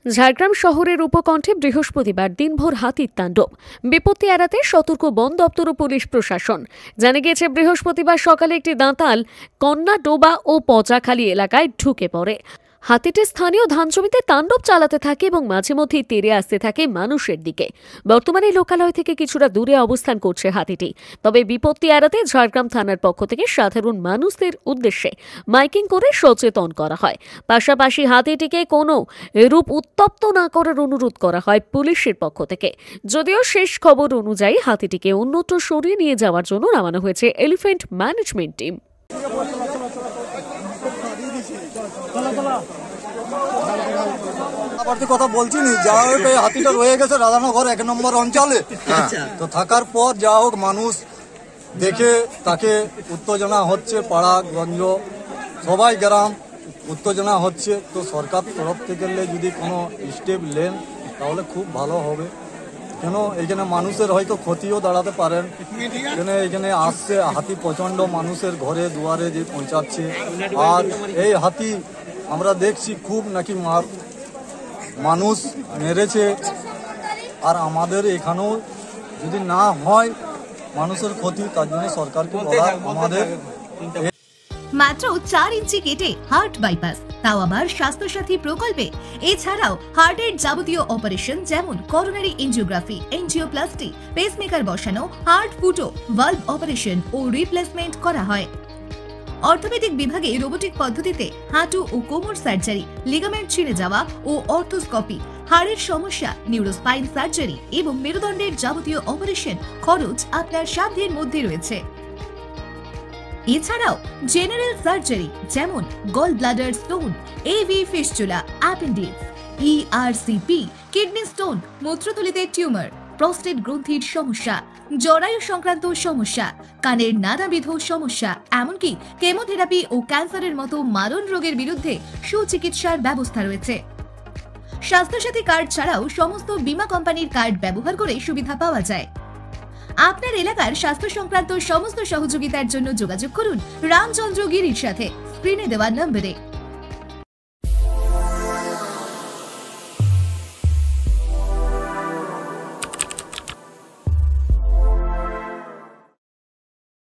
ঝাড়গ্রাম শহরের উপকণ্ঠে বৃহস্পতিবার দিনভর হাতির তাণ্ডব। বিপত্তি এড়াতে সতর্ক বন দপ্তর ও পুলিশ প্রশাসন। জানা গিয়েছে, বৃহস্পতিবার সকালে একটি দাঁতাল কন্যাডোবা ও পচাখালী এলাকায় ঢুকে পড়ে। হাতিটি স্থানীয় ধান জমিতে তাণ্ডব চালাতে থাকে এবং মাঝে মধ্যেই তেড়ে আসতে থাকে মানুষের দিকে। বর্তমানে লোকালয় থেকে কিছুটা দূরে অবস্থান করছে হাতিটি। তবে বিপত্তি এড়াতে ঝাড়গ্রাম থানার পক্ষ থেকে সাধারণ মানুষদের উদ্দেশ্যে মাইকিং করে সচেতন করা হয়। পাশাপাশি হাতিটিকে কোনো রূপ উত্তপ্ত না করার অনুরোধ করা হয় পুলিশের পক্ষ থেকে। যদিও শেষ খবর অনুযায়ী হাতিটিকে অন্যত্র সরিয়ে নিয়ে যাওয়ার জন্য নামানো হয়েছে এলিফ্যান্ট ম্যানেজমেন্ট টিম। কথা বলছি নি, যা হোক এই হাতিটা রয়ে গেছে রাধানগর 1 নম্বর অঞ্চলে। তো থাকার পর যা হোক মানুষ দেখে তাকে উত্তেজনা হচ্ছে, পাড়া গঞ্জ সবাই গ্রাম উত্তেজনা হচ্ছে। তো সরকার তরফ থেকে যদি কোনো স্টেপ নেন তাহলে খুব ভালো হবে। কেন এখানে মানুষের হয়তো ক্ষতিও দাঁড়াতে পারেন। কেন এখানে আসছে হাতি প্রচণ্ড মানুষের ঘরে দুয়ারে যে পৌঁছাচ্ছে। আর এই হাতি আমরা দেখছি খুব নাকি মানুষ মেরেছে। আর আমাদের এখানেও যদি না হয় মানুষের ক্ষতি, তার জন্য সরকারকে বলা আমাদের মাত্র 4 ইঞ্চি কেটে হার্ট বাইপাস, তাও আবার স্বাস্থ্যসাথী প্রকল্পে। এছাড়াও হার্টের যাবতীয় অপারেশন যেমন করোনারি এনজিওগ্রাফি, এনজিওপ্লাস্টি, পেসমেকার বসানো, হার্ট ফুটো, ভালভ অপারেশন ও রিপ্লেসমেন্ট করা হয়। অর্থোপেডিক বিভাগে রোবোটিক পদ্ধতিতে হাঁটু ও কোমর সার্জারি, লিগামেন্ট ছিঁড়ে যাওয়া ও অর্থোস্কোপি, হাড়ের সমস্যা, নিউরোস্পাইন সার্জারি এবং মেরুদণ্ডের যাবতীয় অপারেশন খরচ আপনার সাধ্যের মধ্যে রয়েছে। এছাড়াও জেনারেল সার্জারি যেমন gall bladder stone, AV fistula, appendix, ERCP, kidney stone, মূত্রথলিতে টিউমার, প্রস্টেট গ্রন্থির সমস্যা, জরায়ু সংক্রান্ত সমস্যা, কানের নানাবিধ সমস্যা, এমনকি কেমোথেরাপি ও ক্যান্সারের মতো মারণ রোগের বিরুদ্ধে সুচিকিৎসার ব্যবস্থা রয়েছে। স্বাস্থ্যসাথী কার্ড ছাড়াও সমস্ত বীমা কোম্পানির কার্ড ব্যবহার করে সুবিধা পাওয়া যায়। আপনার এলাকার স্বাস্থ্য সংক্রান্ত সমস্ত সহযোগিতার জন্য যোগাযোগ করুন রামচন্দ্র গিরির সাথে স্ক্রিনে দেওয়া নম্বরে।